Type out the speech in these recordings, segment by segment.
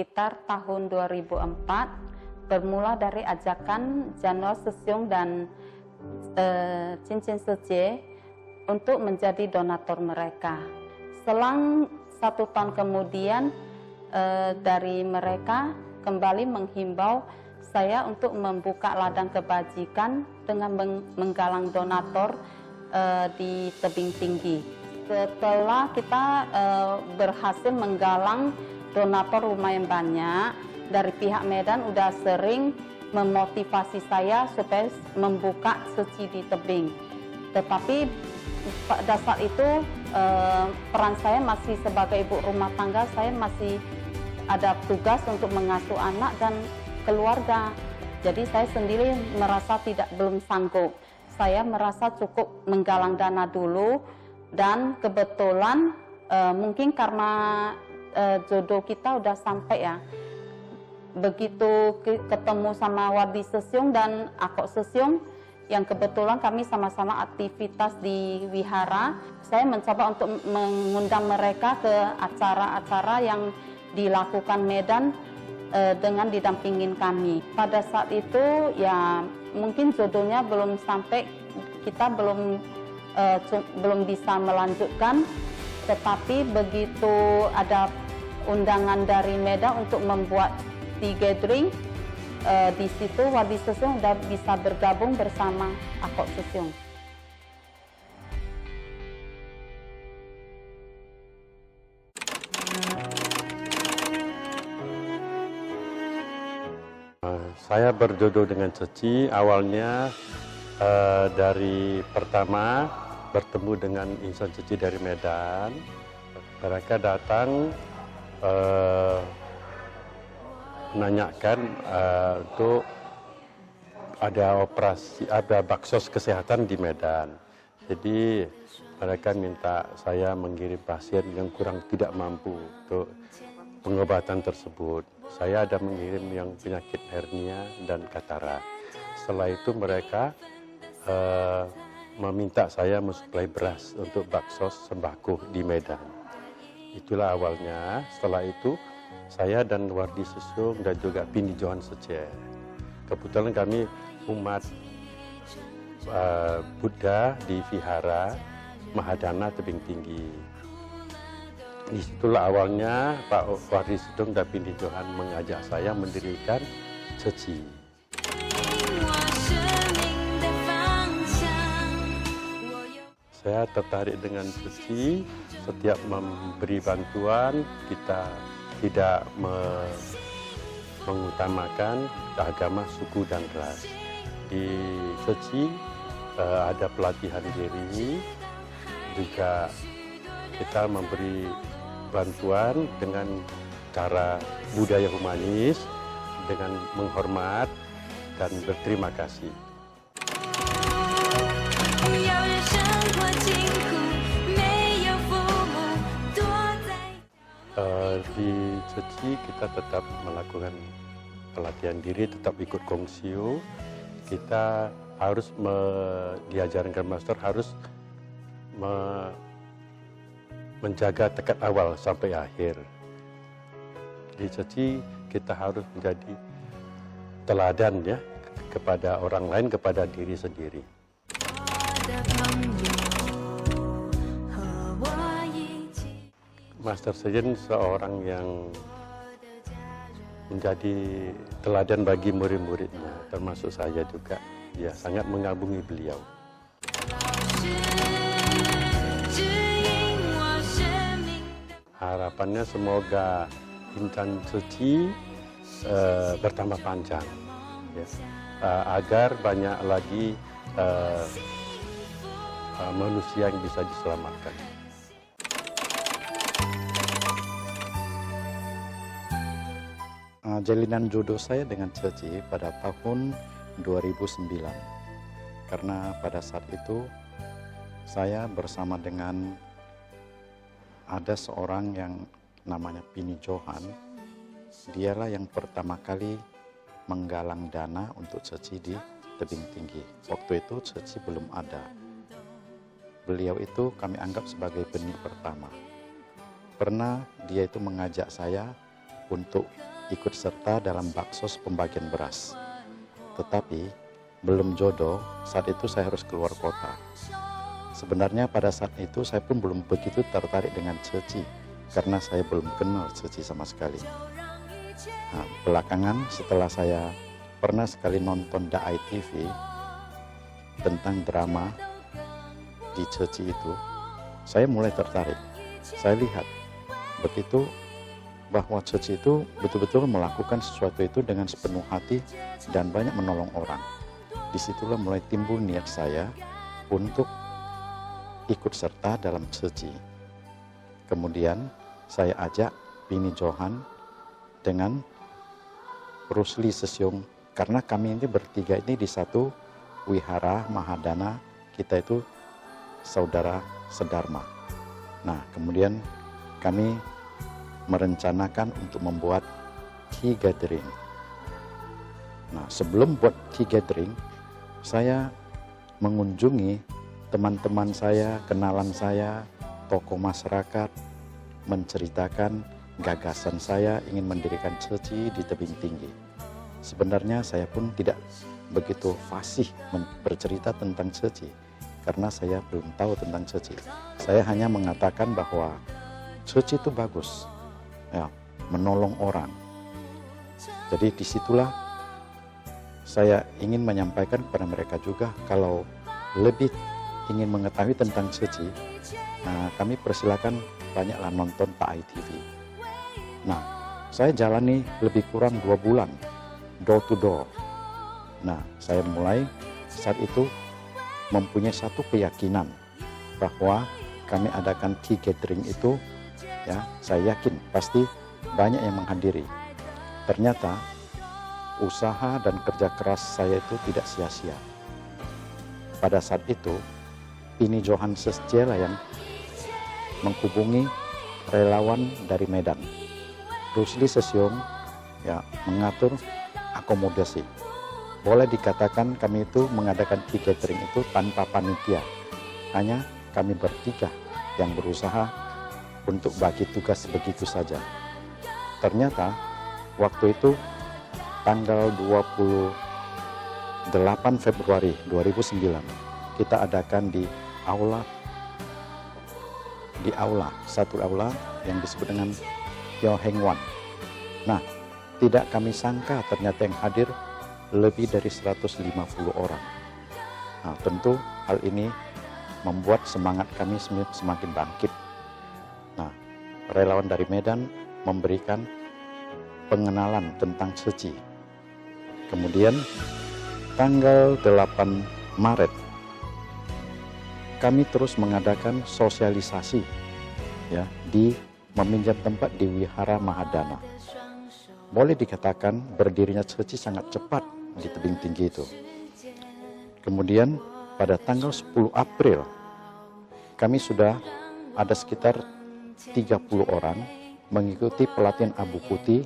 sekitar tahun 2004, bermula dari ajakan Januar Sesyong dan Cincin Sece untuk menjadi donatur mereka. Selang 1 tahun kemudian dari mereka kembali menghimbau saya untuk membuka ladang kebajikan dengan menggalang donatur di tebing tinggi. Setelah kita berhasil menggalang donatur lumayan banyak, dari pihak Medan udah sering memotivasi saya supaya membuka seci di tebing. Tetapi pada saat itu peran saya masih sebagai ibu rumah tangga, saya masih ada tugas untuk mengasuh anak dan keluarga. Jadi saya sendiri merasa belum sanggup. Saya merasa cukup menggalang dana dulu, dan kebetulan mungkin karena jodoh kita udah sampai ya. Begitu ketemu sama Wardi Sesyong dan Akok Sesyong, yang kebetulan kami sama-sama aktivitas di wihara, saya mencoba untuk mengundang mereka ke acara-acara yang dilakukan Medan dengan didampingin kami. Pada saat itu ya mungkin jodohnya belum sampai, kita belum bisa melanjutkan, tetapi begitu ada undangan dari Medan untuk membuat tea gathering, di situ Wardi Sesyong sudah bisa bergabung bersama Akok Sesyong. Saya berjodoh dengan Ceci awalnya dari pertama bertemu dengan insan Ceci dari Medan. Mereka datang menanyakan untuk ada baksos kesehatan di Medan. Jadi mereka minta saya mengirim pasien yang tidak mampu untuk pengobatan tersebut. Saya ada mengirim yang penyakit hernia dan katarak. Setelah itu mereka meminta saya mensuplai beras untuk baksos sembako di Medan. Itulah awalnya. Setelah itu saya dan Wardi Sesyong dan juga Pini Johan Sece. Kebetulan kami umat Buddha di Vihara Mahadana Tebing Tinggi. Disitulah awalnya Pak Wardi Sesyong dan Pini Johan mengajak saya mendirikan Ceci. Saya tertarik dengan Ceci. Setiap memberi bantuan, kita tidak mengutamakan agama, suku, dan ras. Di Ceci ada pelatihan diri, juga kita memberi bantuan dengan cara budaya humanis, dengan menghormat dan berterima kasih. Di Ceci kita tetap melakukan pelatihan diri, tetap ikut kongsio. Kita harus diajarkan master harus menjaga tekad awal sampai akhir. Di Ceci kita harus menjadi teladan ya kepada orang lain, kepada diri sendiri. Master Sejen seorang yang menjadi teladan bagi murid-muridnya, termasuk saya juga. Dia sangat mengagumi beliau. Harapannya semoga insan Ceci bertambah panjang, ya, agar banyak lagi manusia yang bisa diselamatkan. Jalinan jodoh saya dengan Ceci pada tahun 2009, karena pada saat itu saya bersama dengan ada seorang yang namanya Pini Johan. Dialah yang pertama kali menggalang dana untuk Ceci di tebing tinggi. Waktu itu Ceci belum ada. Beliau itu kami anggap sebagai benih pertama. Pernah dia itu mengajak saya untuk ikut serta dalam baksos pembagian beras. Tetapi belum jodoh, saat itu saya harus keluar kota. Sebenarnya pada saat itu saya pun belum begitu tertarik dengan Ceci, karena saya belum kenal Ceci sama sekali. Nah, belakangan setelah saya pernah sekali nonton Daai TV tentang drama di Ceci itu, saya mulai tertarik. Saya lihat begitu bahwa Ceci itu betul-betul melakukan sesuatu itu dengan sepenuh hati dan banyak menolong orang. Disitulah mulai timbul niat saya untuk ikut serta dalam Ceci. Kemudian saya ajak Bini Johan dengan Rusli Sesyung, karena kami ini bertiga ini di satu wihara Mahadana, kita itu saudara sedharma. Nah, kemudian kami merencanakan untuk membuat tea gathering. Nah, sebelum buat tea gathering, saya mengunjungi teman-teman saya, kenalan saya, tokoh masyarakat, menceritakan gagasan saya ingin mendirikan Ceci di tebing tinggi. Sebenarnya saya pun tidak begitu fasih bercerita tentang Ceci, karena saya belum tahu tentang Ceci. Saya hanya mengatakan bahwa Ceci itu bagus, ya, menolong orang. Jadi disitulah saya ingin menyampaikan kepada mereka juga, kalau lebih ingin mengetahui tentang Ceci, nah, kami persilakan banyaklah nonton Daai TV. Nah, saya jalani lebih kurang 2 bulan door to door. Nah, saya mulai saat itu mempunyai satu keyakinan bahwa kami adakan tea gathering itu, ya, saya yakin pasti banyak yang menghadiri. Ternyata usaha dan kerja keras saya itu tidak sia-sia. Pada saat itu Bini Johan Sesjela yang menghubungi relawan dari Medan. Rusli Sesyung, ya, mengatur akomodasi. Boleh dikatakan kami itu mengadakan tea gathering itu tanpa panitia. Hanya kami bertiga yang berusaha untuk bagi tugas begitu saja. Ternyata waktu itu tanggal 28 Februari 2009 kita adakan di satu aula yang disebut dengan Tio Heng Wan. Nah, tidak kami sangka ternyata yang hadir lebih dari 150 orang. Nah, tentu hal ini membuat semangat kami semakin bangkit. Nah, relawan dari Medan memberikan pengenalan tentang Ceci. Kemudian tanggal 8 Maret kami terus mengadakan sosialisasi, ya, di meminjam tempat di Wihara Mahadana. Boleh dikatakan berdirinya Ceci sangat cepat di tebing tinggi itu. Kemudian pada tanggal 10 April kami sudah ada sekitar 30 orang mengikuti pelatihan Abu Putih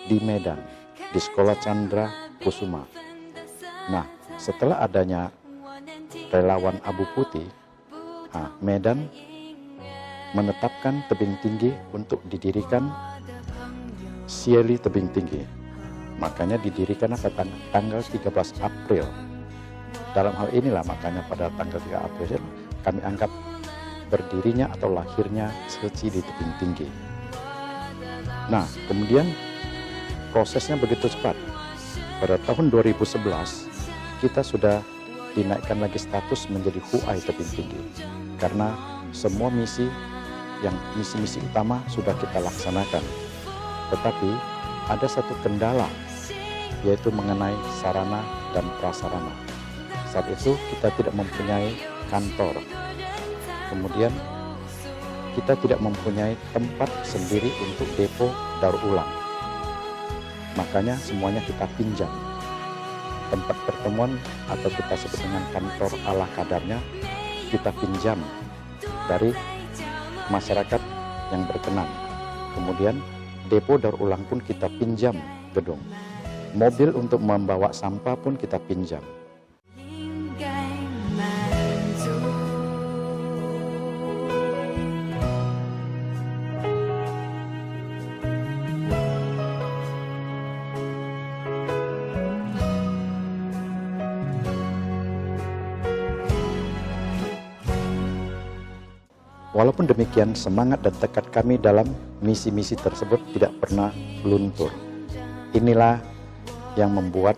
di Medan, di Sekolah Chandra Kusuma. Nah, setelah adanya relawan Abu Putih, Medan menetapkan tebing tinggi untuk didirikan Sieli Tebing Tinggi. Makanya didirikan pada tanggal 13 April. Dalam hal inilah makanya pada tanggal 3 April kami anggap berdirinya atau lahirnya Ceci di tebing tinggi. Nah, kemudian prosesnya begitu cepat. Pada tahun 2011 kita sudah dinaikkan lagi status menjadi Huai Tebing Tinggi, karena semua misi utama sudah kita laksanakan. Tetapi ada satu kendala, yaitu mengenai sarana dan prasarana. Saat itu kita tidak mempunyai kantor, kemudian kita tidak mempunyai tempat sendiri untuk depo daur ulang. Makanya semuanya kita pinjam. Tempat pertemuan atau kita sebut dengan kantor ala kadarnya kita pinjam dari masyarakat yang berkenan. Kemudian depo daur ulang pun kita pinjam gedung. Mobil untuk membawa sampah pun kita pinjam. Walaupun demikian, semangat dan tekad kami dalam misi-misi tersebut tidak pernah luntur. Inilah yang membuat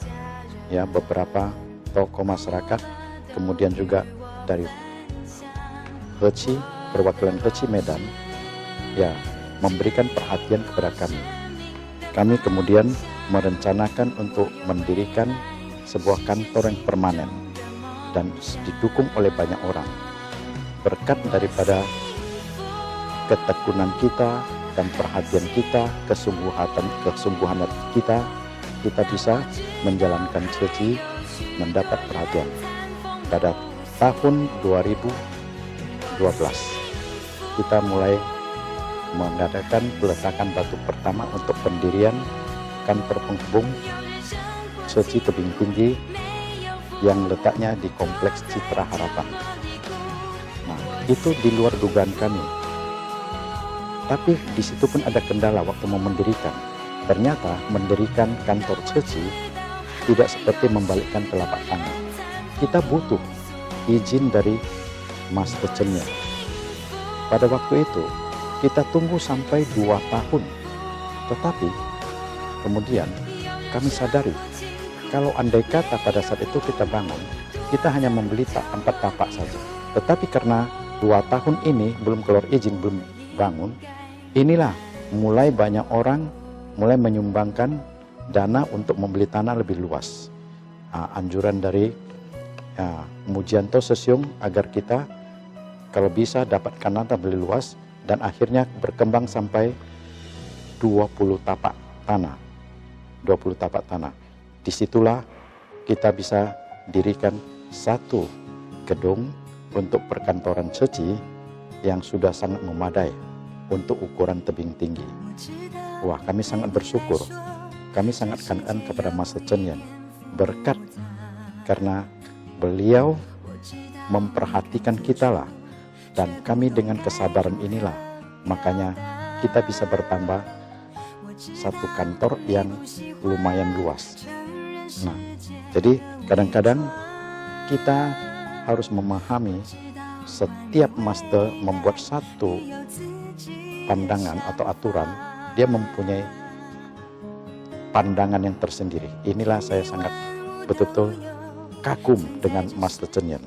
ya beberapa tokoh masyarakat, kemudian juga dari HECI, perwakilan HECI Medan, ya memberikan perhatian kepada kami. Kami kemudian merencanakan untuk mendirikan sebuah kantor yang permanen dan didukung oleh banyak orang. Berkat daripada ketekunan kita dan perhatian kita, kesungguhan kita bisa menjalankan HECI mendapat perhatian. Pada tahun 2012 kita mulai mengadakan peletakan batu pertama untuk pendirian kantor penghubung HECI Tebing Tinggi yang letaknya di Kompleks Citra Harapan. Nah, itu di luar dugaan kami. Tapi di situ pun ada kendala waktu mau mendirikan. Ternyata mendirikan kantor HECI tidak seperti membalikkan telapak tangan. Kita butuh izin dari Mas Tecennya. Pada waktu itu kita tunggu sampai 2 tahun. Tetapi kemudian kami sadari kalau andai kata pada saat itu kita bangun, kita hanya membeli 4 tapak saja. Tetapi karena 2 tahun ini belum keluar izin, belum bangun, inilah mulai banyak orang mulai menyumbangkan dana untuk membeli tanah lebih luas. Anjuran dari Mujianto Sesiung agar kita kalau bisa dapatkan tanah beli luas, dan akhirnya berkembang sampai 20 tapak tanah. 20 tapak tanah. Disitulah kita bisa dirikan satu gedung untuk perkantoran HECI yang sudah sangat memadai untuk ukuran tebing tinggi. Wah, kami sangat bersyukur. Kami sangat kangen kepada Mas Tecenyan. Berkat karena beliau memperhatikan kita lah. Dan kami dengan kesabaran inilah, makanya kita bisa bertambah satu kantor yang lumayan luas. Nah, jadi kadang-kadang kita harus memahami setiap master membuat satu pandangan atau aturan, dia mempunyai pandangan yang tersendiri. Inilah saya sangat betul-betul kagum dengan Mas Tecenyan.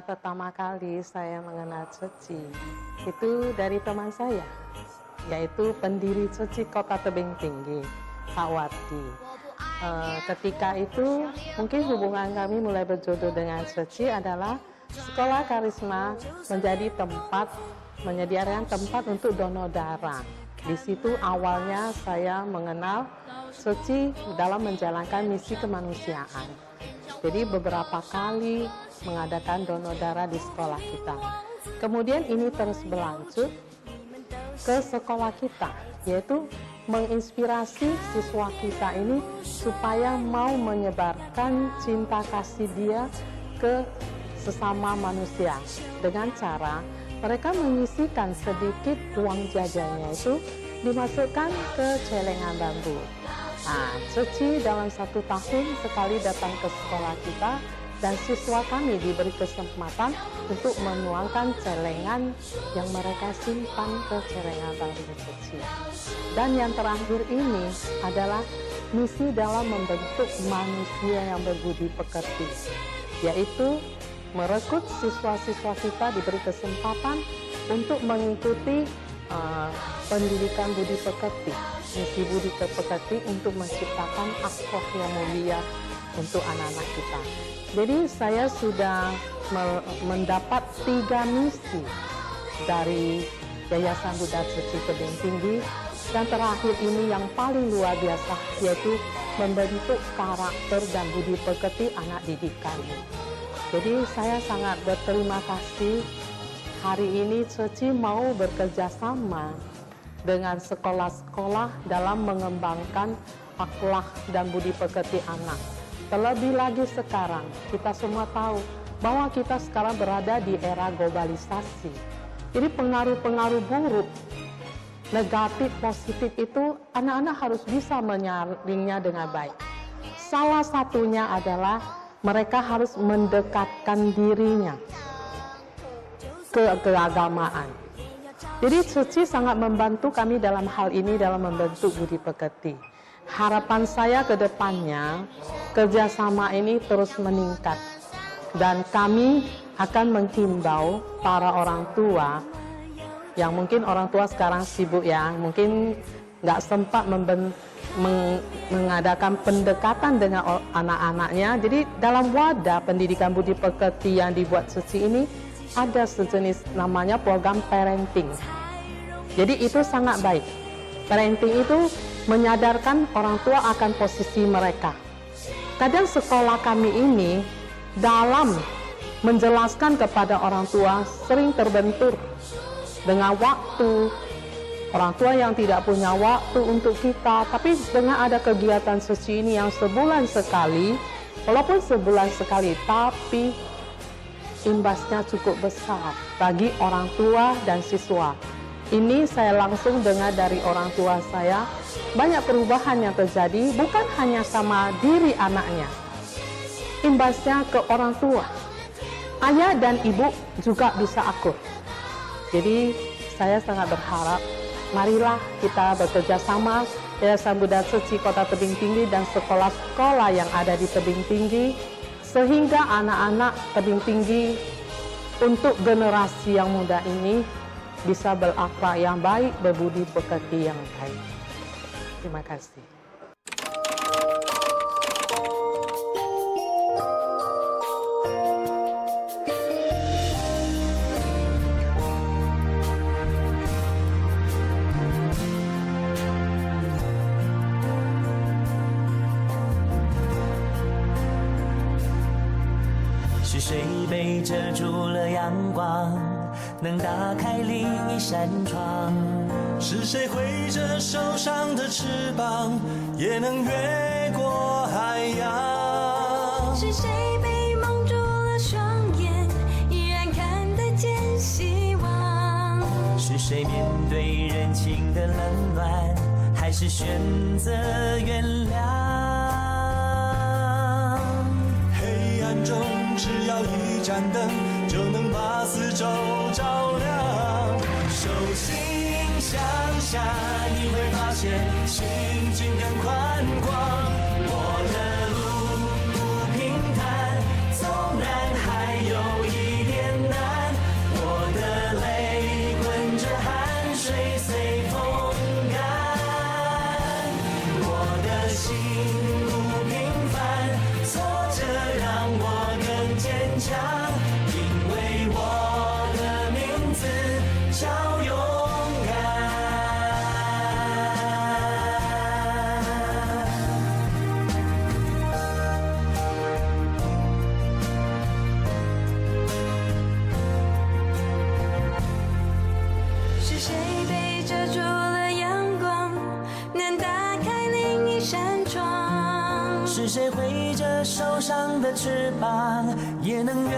Pertama kali saya mengenal HECI itu dari teman saya, yaitu pendiri HECI Kota Tebing Tinggi, Pak Wardi. Ketika itu mungkin hubungan kami mulai berjodoh dengan HECI adalah Sekolah Karisma menyediakan tempat untuk donor darah. Di situ awalnya saya mengenal HECI dalam menjalankan misi kemanusiaan. Jadi beberapa kali mengadakan donor darah di sekolah kita. Kemudian ini terus berlanjut ke sekolah kita, yaitu menginspirasi siswa kita ini supaya mau menyebarkan cinta kasih dia ke sesama manusia dengan cara mereka menyisihkan sedikit uang jajannya itu dimasukkan ke celengan bambu. Nah, HECI dalam 1 tahun sekali datang ke sekolah kita dan siswa kami diberi kesempatan untuk menuangkan celengan yang mereka simpan ke celengan bambu HECI. Dan yang terakhir ini adalah misi dalam membentuk manusia yang berbudi pekerti, yaitu merekrut siswa-siswa kita diberi kesempatan untuk mengikuti pendidikan budi pekerti, misi budi pekerti untuk menciptakan akhlak yang mulia untuk anak-anak kita. Jadi saya sudah mendapat 3 misi dari Yayasan Buddha HECI Tebing Tinggi, dan terakhir ini yang paling luar biasa, yaitu membentuk karakter dan budi pekerti anak didik kami. Jadi saya sangat berterima kasih hari ini Ceci mau bekerja sama dengan sekolah-sekolah dalam mengembangkan akhlak dan budi pekerti anak. Terlebih lagi sekarang, kita semua tahu bahwa kita sekarang berada di era globalisasi. Jadi pengaruh-pengaruh buruk, negatif, positif itu anak-anak harus bisa menyaringnya dengan baik. Salah satunya adalah mereka harus mendekatkan dirinya ke keagamaan. Jadi Ceci sangat membantu kami dalam hal ini dalam membentuk budi pekerti. Harapan saya ke depannya kerjasama ini terus meningkat dan kami akan menghimbau para orang tua yang mungkin orang tua sekarang sibuk ya, mungkin nggak sempat mengadakan pendekatan dengan anak-anaknya. Jadi dalam wadah pendidikan budi pekerti yang dibuat Ceci ini ada sejenis namanya program parenting. Jadi itu sangat baik. Parenting itu menyadarkan orang tua akan posisi mereka. Kadang sekolah kami ini dalam menjelaskan kepada orang tua sering terbentur dengan waktu. Orang tua yang tidak punya waktu untuk kita, tapi dengan ada kegiatan Ceci ini yang sebulan sekali, walaupun sebulan sekali, tapi imbasnya cukup besar bagi orang tua dan siswa. Ini saya langsung dengar dari orang tua saya, banyak perubahan yang terjadi bukan hanya sama diri anaknya, imbasnya ke orang tua. Ayah dan ibu juga bisa akur. Jadi saya sangat berharap, marilah kita bekerja sama Yayasan Buddha Ceci Kota Tebing Tinggi dan sekolah-sekolah yang ada di Tebing Tinggi, sehingga anak-anak Tebing Tinggi untuk generasi yang muda ini bisa berakhlak yang baik, berbudi pekerti yang baik. Terima kasih. 是谁被遮住了阳光，能打开另一扇窗？是谁挥着受伤的翅膀，也能越过海洋？是谁被蒙住了双眼，依然看得见希望？是谁面对人情的冷暖，还是选择原谅？黑暗中只要一盏灯，就能把四周照亮。手心向下，你会发现心境更宽广。我的路不平坦，纵然还有一点难，我的泪滚着汗水随风干。我的心不平凡，挫折让我更坚强，因为我的名字叫勇敢。是谁被遮住了阳光，能打开另一扇窗？是谁挥着受伤的翅膀，也能越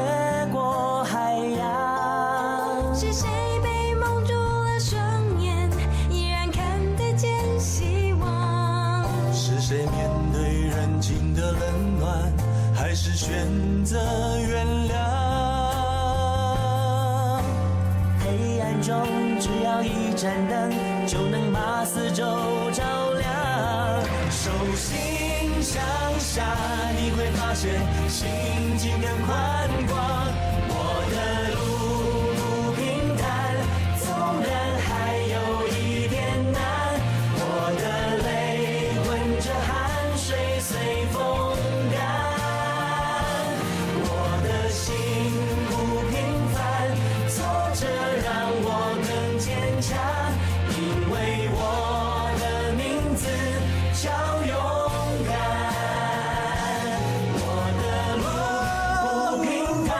过海洋？是谁被蒙住了双眼，依然看得见希望？是谁面对人情的冷暖，还是选择原谅？黑暗中只要一盏灯，就能把四周照亮。手心向下，你会发现心境更宽广。我的路不平坦，纵然还有一点难，我的泪滚着汗水随风干。我的心不平凡，挫折让我更坚强，因为我的名字叫勇敢。我的路不平坦，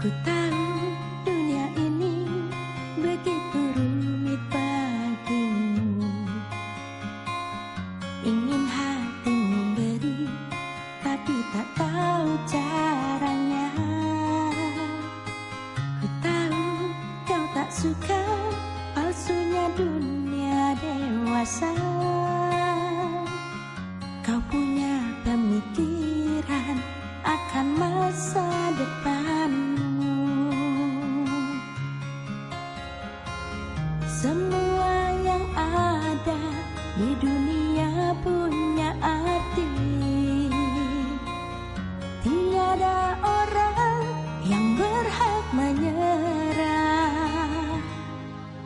Ku tahu dunia ini begitu rumit bagimu. Ingin hatimu beri, tapi tak tahu caranya. Ku tahu kau tak suka palsunya dunia dewasa. Kau punya pemikiran akan masa depanmu. Semua yang ada di dunia punya arti. Tiada orang yang berhak menyerah.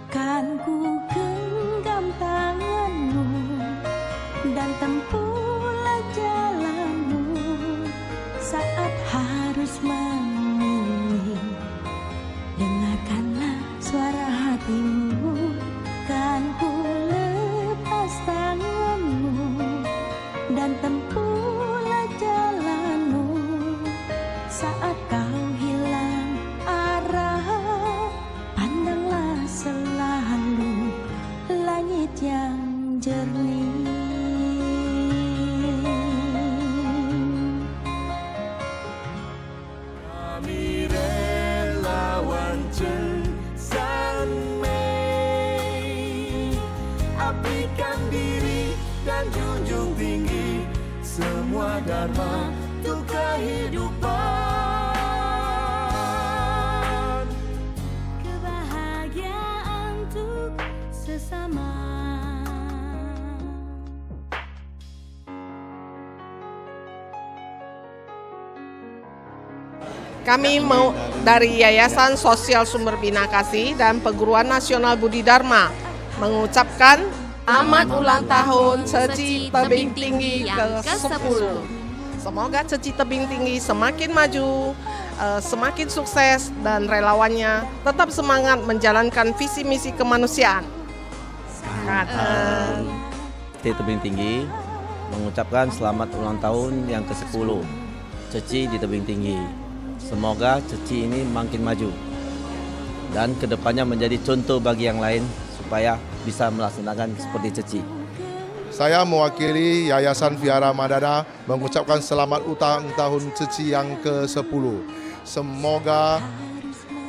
Kan ku genggam tanganmu dan tempuhlah jalanmu. Saat harus memilih, dengarkanlah suara hatimu. Kan ku lepas tanganmu dan tempuhlah jalanmu. Saat kau hilang arah, pandanglah selalu langit yang jernih. Kami relawan Censan Mei, apikan diri dan junjung tinggi semua dharma untuk kehidupan. Kebahagiaan untuk sesama. Kami mau dari Yayasan Sosial Sumber Bina Kasih dan Perguruan Nasional Budi Dharma mengucapkan selamat ulang tahun Ceci Tebing Tinggi ke-10. Semoga Ceci Tebing Tinggi semakin maju, semakin sukses, dan relawannya tetap semangat menjalankan visi misi kemanusiaan. Ceci Tebing Tinggi mengucapkan selamat ulang tahun yang ke-10 Ceci di Tebing Tinggi. Semoga Ceci ini makin maju dan kedepannya menjadi contoh bagi yang lain supaya bisa melaksanakan seperti Ceci. Saya mewakili Yayasan Vihara Madana mengucapkan selamat ulang tahun Ceci yang ke-10. Semoga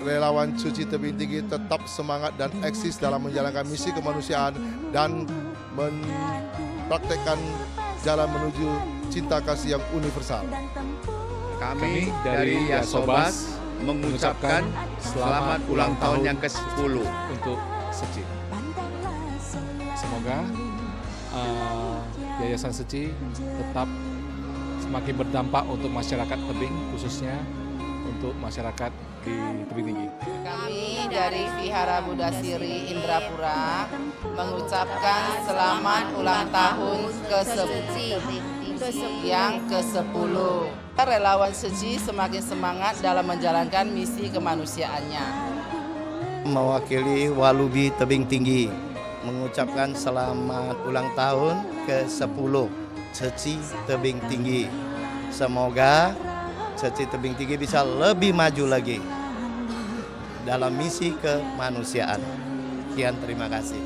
relawan Ceci Tebing Tinggi tetap semangat dan eksis dalam menjalankan misi kemanusiaan dan mempraktekkan jalan menuju cinta kasih yang universal. Kami dari Yasobas mengucapkan selamat ulang tahun yang ke-10 untuk Ceci. Semoga Yayasan Ceci tetap semakin berdampak untuk masyarakat tebing, khususnya untuk masyarakat di Tebing Tinggi. Kami dari Vihara Buddha Siri Indrapura mengucapkan selamat ulang tahun ke-10 yang ke-10. Relawan Ceci semakin semangat dalam menjalankan misi kemanusiaannya. Mewakili Walubi Tebing Tinggi mengucapkan selamat ulang tahun ke-10 Ceci Tebing Tinggi. Semoga Ceci Tebing Tinggi bisa lebih maju lagi dalam misi kemanusiaan. Sekian, terima kasih.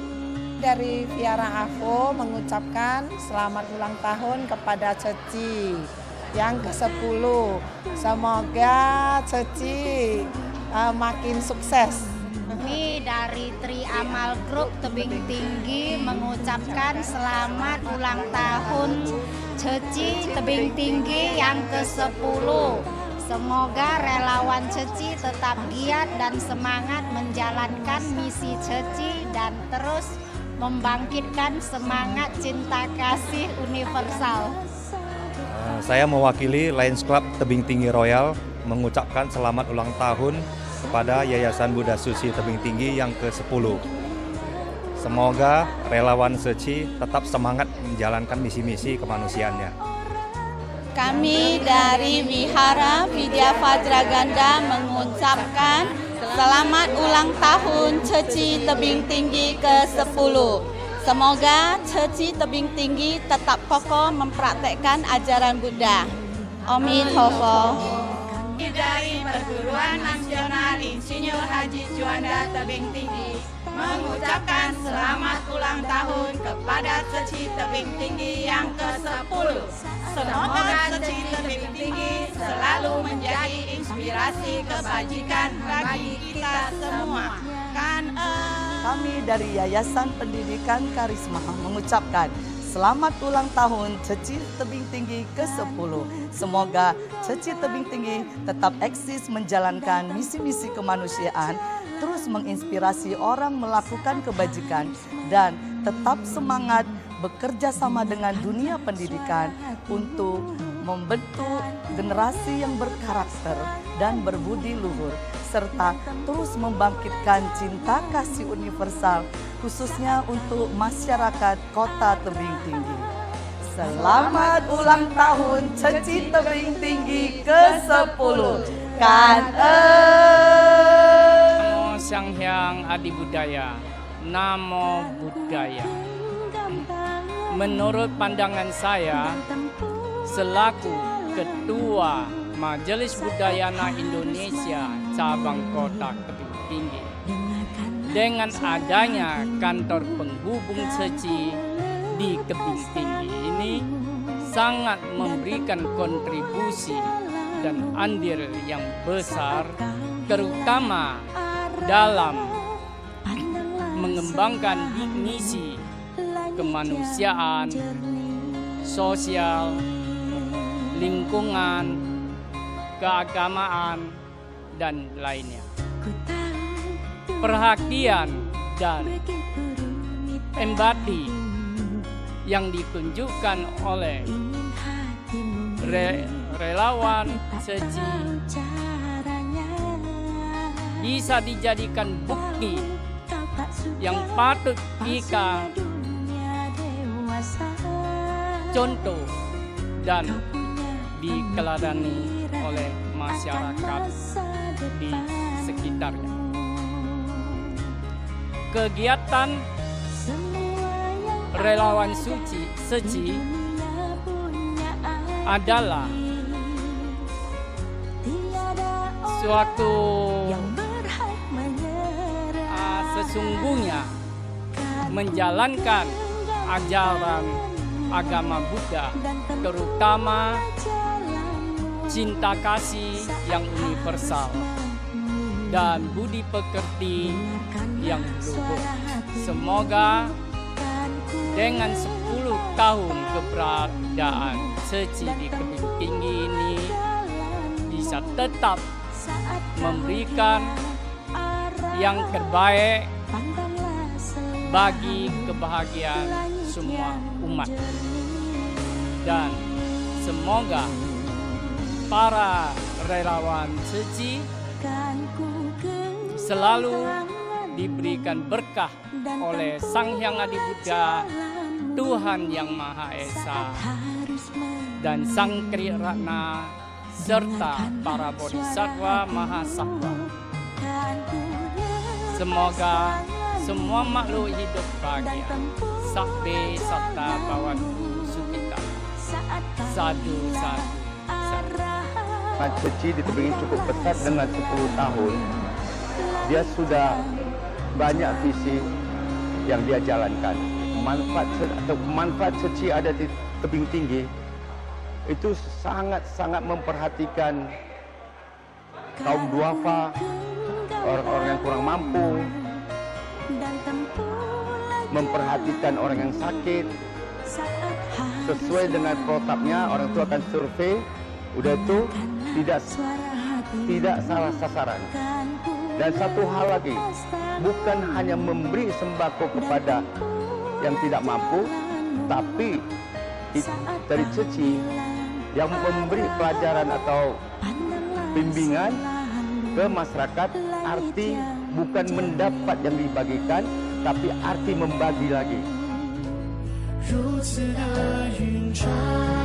Dari Vihara Avo mengucapkan selamat ulang tahun kepada Ceci yang ke-10. Semoga Ceci makin sukses. Kami dari Tri Amal Group Tebing Tinggi mengucapkan selamat ulang tahun Ceci Tebing Tinggi yang ke-10. Semoga relawan Ceci tetap giat dan semangat menjalankan misi Ceci dan terus membangkitkan semangat cinta kasih universal. Saya mewakili Lions Club Tebing Tinggi Royal mengucapkan selamat ulang tahun kepada Yayasan Buddha Suci Tebing Tinggi yang ke-10. Semoga relawan Ceci tetap semangat menjalankan misi-misi kemanusiaannya. Kami dari Wihara Vidya Vajraganda mengucapkan selamat ulang tahun Ceci Tebing Tinggi ke-10. Semoga Ceci Tebing Tinggi tetap kokoh mempraktekkan ajaran Buddha. Amin. dari Perguruan Nasional Insinyur Haji Juanda Tebing Tinggi mengucapkan selamat ulang tahun kepada Ceci Tebing Tinggi yang ke-10. Semoga Ceci Tebing Tinggi selalu menjadi inspirasi kebajikan bagi kita semua. Kami dari Yayasan Pendidikan Karisma mengucapkan selamat ulang tahun Ceci Tebing Tinggi ke-10. Semoga Ceci Tebing Tinggi tetap eksis menjalankan misi-misi kemanusiaan, terus menginspirasi orang melakukan kebajikan, dan tetap semangat bekerja sama dengan dunia pendidikan untuk membentuk generasi yang berkarakter dan berbudi luhur, serta terus membangkitkan cinta kasih universal khususnya untuk masyarakat Kota Tebing Tinggi. Selamat ulang tahun Ceci Tebing Tinggi ke-10. Namo Sanghyang Adi Budaya, Namo Buddhaya. Menurut pandangan saya, selaku Ketua Majelis Budayana Indonesia Cabang Kota Tebing Tinggi, dengan adanya kantor penghubung Ceci di Tebing Tinggi ini sangat memberikan kontribusi dan andil yang besar, terutama dalam mengembangkan misi kemanusiaan, sosial, lingkungan, keagamaan, dan lainnya. Perhatian dan empati yang ditunjukkan oleh relawan Ceci bisa dijadikan bukti yang patut kita contoh dan diteladani oleh masyarakat di sekitarnya. Kegiatan relawan Ceci adalah suatu sesungguhnya menjalankan ajaran agama Buddha, terutama cinta kasih yang universal dan budi pekerti yang luhur. Semoga dengan 10 tahun keberadaan Ceci di Tebing Tinggi ini bisa tetap memberikan yang terbaik bagi kebahagiaan semua umat. Dan semoga para relawan Ceci selalu diberikan berkah oleh Sang Hyang Adi Buddha, Tuhan Yang Maha Esa, dan Sang Tri Ratna, serta para Bodhisattva Mahasatwa. Semoga semua makhluk hidup bahagia. Sabbe satta bhavantu sukhita. Sadu sadu. Ceci di Tebing cukup pesat dengan 10 tahun. Dia sudah banyak visi yang dia jalankan. Manfaat Ceci ada di Tebing Tinggi itu sangat memperhatikan kaum duafa, orang-orang yang kurang mampu, memperhatikan orang yang sakit. Sesuai dengan protapnya, orang tua akan survei, udah itu tidak salah sasaran. Dan satu hal lagi, bukan hanya memberi sembako kepada yang tidak mampu, tapi dari Ceci yang memberi pelajaran atau bimbingan ke masyarakat, arti bukan mendapat yang dibagikan, tapi arti membagi lagi. 如此的云川